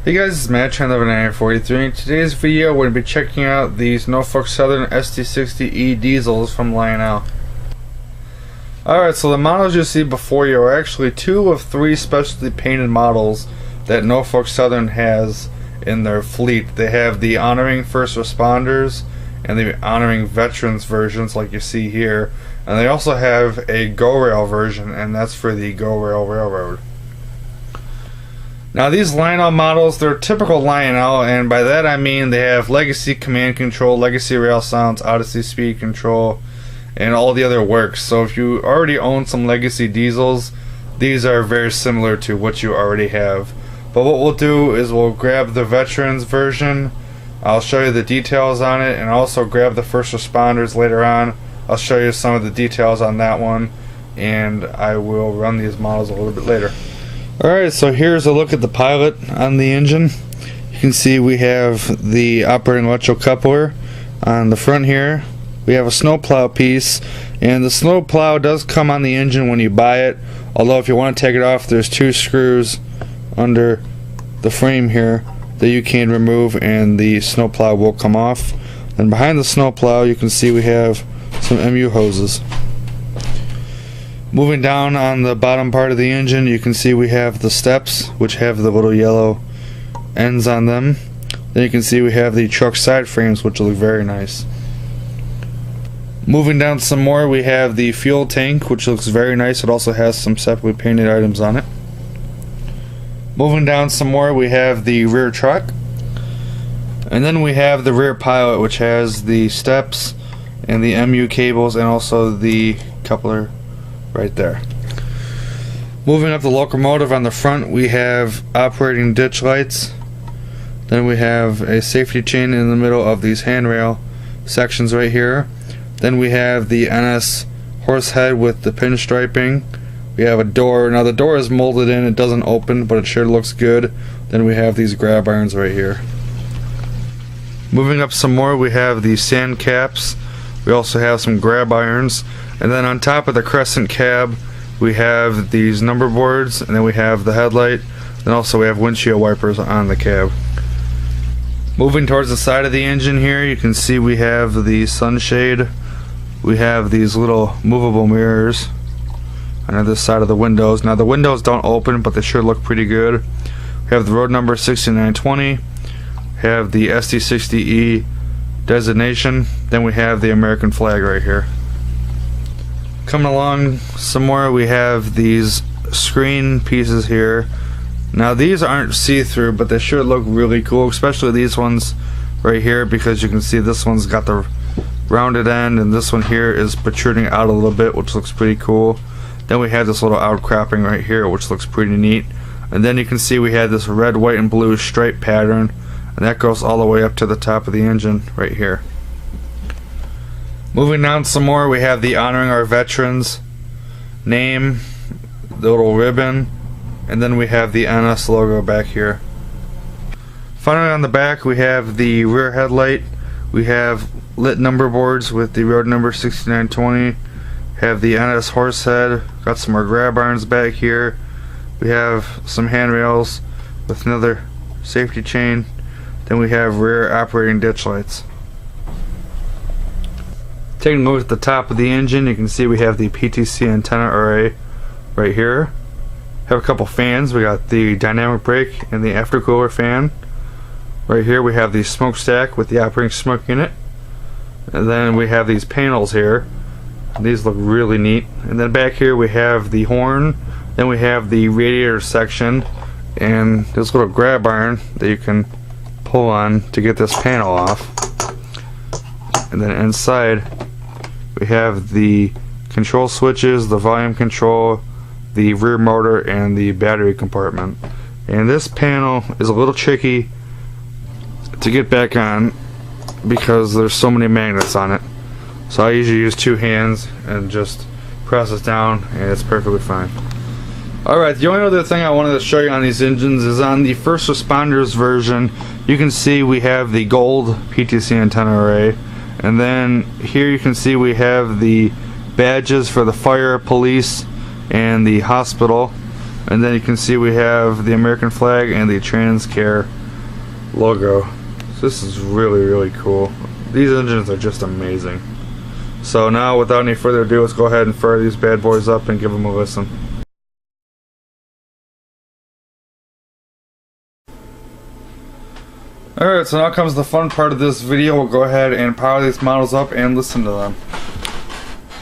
Hey guys, it's Matt, channel number 943. In today's video, we're going to be checking out these Norfolk Southern SD60E diesels from Lionel. Alright, so the models you see before you are actually two of three specialty painted models that Norfolk Southern has in their fleet. They have the Honoring First Responders and the Honoring Veterans versions like you see here. And they also have a Go Rail version, and that's for the Go Rail Railroad. Now these Lionel models, they're typical Lionel, and by that I mean they have Legacy Command Control, Legacy Rail Sounds, Odyssey Speed Control, and all the other works. So if you already own some Legacy diesels, these are very similar to what you already have. But what we'll do is we'll grab the Veterans version, I'll show you the details on it, and also grab the First Responders later on. I'll show you some of the details on that one, and I will run these models a little bit later. Alright, so here's a look at the pilot on the engine. You can see we have the operating electrical coupler on the front here. We have a snowplow piece, and the snowplow does come on the engine when you buy it, although if you want to take it off, there's two screws under the frame here that you can remove and the snowplow will come off. And behind the snowplow you can see we have some MU hoses. Moving down on the bottom part of the engine, you can see we have the steps, which have the little yellow ends on them. Then you can see we have the truck side frames, which look very nice. Moving down some more, we have the fuel tank, which looks very nice. It also has some separately painted items on it. Moving down some more, we have the rear truck. And then we have the rear pilot, which has the steps and the MU cables and also the coupler right there. Moving up the locomotive, on the front we have operating ditch lights. Then we have a safety chain in the middle of these handrail sections right here. Then we have the NS horse head with the pinstriping. We have a door. Now the door is molded in, it doesn't open, but it sure looks good. Then we have these grab irons right here. Moving up some more, we have the sand caps. We also have some grab irons, and then on top of the crescent cab we have these number boards, and then we have the headlight, and also we have windshield wipers on the cab. Moving towards the side of the engine here, you can see we have the sunshade. We have these little movable mirrors on this side of the windows. Now the windows don't open, but they sure look pretty good. We have the road number 6920, have the SD60E designation, then we have the American flag right here. Coming along some more, we have these screen pieces here. Now these aren't see-through, but they sure look really cool, especially these ones right here, because you can see this one's got the rounded end and this one here is protruding out a little bit, which looks pretty cool. Then we have this little outcropping right here, which looks pretty neat. And then you can see we had this red, white, and blue stripe pattern, and that goes all the way up to the top of the engine right here. Moving down some more, we have the Honoring Our Veterans name, the little ribbon, and then we have the NS logo back here. Finally on the back we have the rear headlight. We have lit number boards with the road number 6920. Have the NS horse head, got some more grab irons back here. We have some handrails with another safety chain. Then we have rear operating ditch lights. Taking a look at the top of the engine, you can see we have the PTC antenna array right here. Have a couple fans. We got the dynamic brake and the aftercooler fan. Right here we have the smokestack with the operating smoke unit. And then we have these panels here. These look really neat. And then back here we have the horn. Then we have the radiator section and this little grab iron that you can pull on to get this panel off. And then inside we have the control switches, the volume control, the rear motor, and the battery compartment. And this panel is a little tricky to get back on because there's so many magnets on it. So I usually use two hands and just press it down and it's perfectly fine. Alright, the only other thing I wanted to show you on these engines is on the First Responders version. You can see we have the gold PTC antenna array, and then here you can see we have the badges for the fire, police, and the hospital. And then you can see we have the American flag and the TransCare logo. So this is really, really cool. These engines are just amazing. So now, without any further ado, let's go ahead and fire these bad boys up and give them a listen. Alright, so now comes the fun part of this video. We'll go ahead and power these models up and listen to them.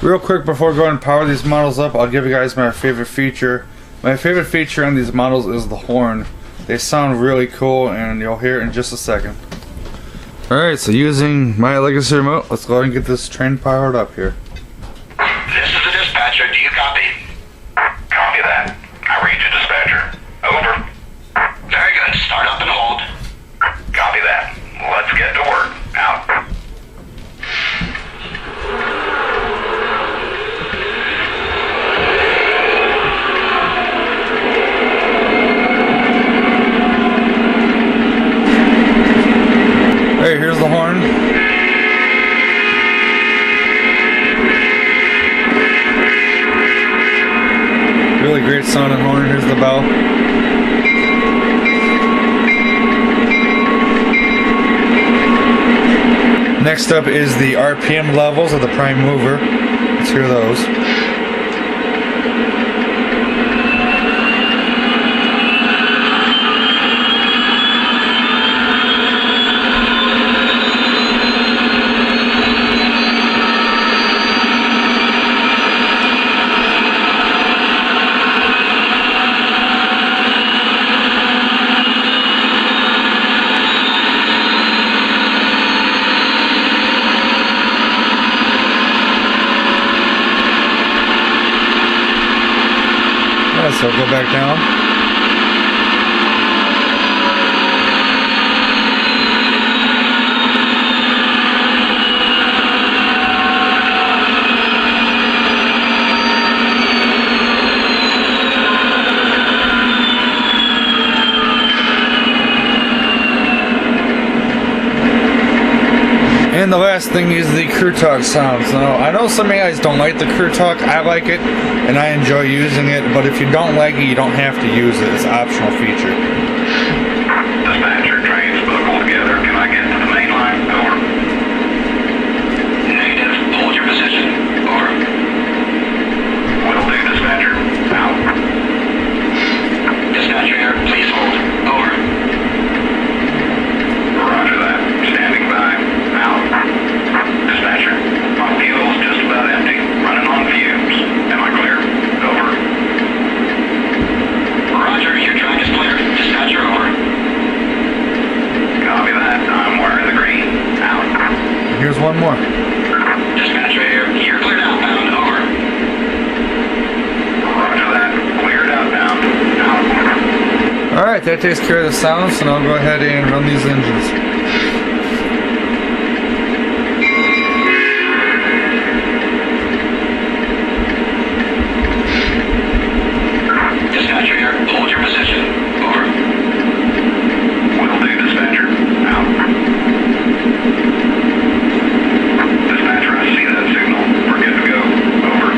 Real quick, before going and power these models up, I'll give you guys my favorite feature. My favorite feature on these models is the horn. They sound really cool, and you'll hear it in just a second. Alright, so using my legacy remote, let's go ahead and get this train powered up here. This is the dispatcher. Do you copy? Copy that. I read you, dispatcher. Over. Very good. Start up and hold. Copy that. Let's get to work. Out. Hey, here's the horn. Really great sounding horn. Here's the bell. Next up is the RPM levels of the prime mover. Let's hear those. So go back down. And the last thing is the crew talk sounds. Now, I know some of you guys don't like the crew talk. I like it, and I enjoy using it. But if you don't like it, you don't have to use it. It's an optional feature. Dispatcher, trains buckle together. Can I get to the main line? Over. Negative. Hold your position. Over. Will do, dispatcher. Out. Dispatcher here. Please hold. Over. Roger that. Standing by. Out. Dispatcher, my fuel's just about empty. Running on fumes. Am I clear? Over. Roger, your track is clear. Dispatcher, over. Copy that. I'm wearing the green. Out. Here's one more. Dispatcher here. You're cleared outbound. Over. Roger that. Cleared outbound. Out. Alright, that takes care of the sound, so now I'll go ahead and run these engines. Hold your position. Over. Will do, dispatcher. Out. Dispatcher, I see that signal. We're good to go. Over.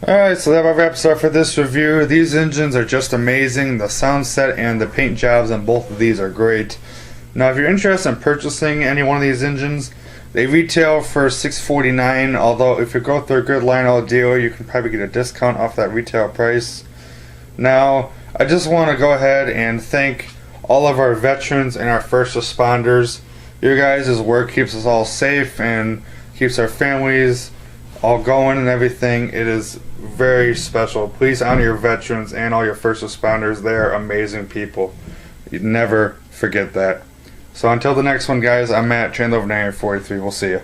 Alright, so that wraps up for this review. These engines are just amazing. The sound set and the paint jobs on both of these are great. Now, if you're interested in purchasing any one of these engines, they retail for $649, although if you go through a good Lionel deal, you can probably get a discount off that retail price. Now, I just want to go ahead and thank all of our veterans and our first responders. Your guys' work keeps us all safe and keeps our families all going and everything. It is very special. Please honor your veterans and all your first responders. They are amazing people. You'd never forget that. So until the next one, guys, I'm Matt, Trained Over 943. We'll see you.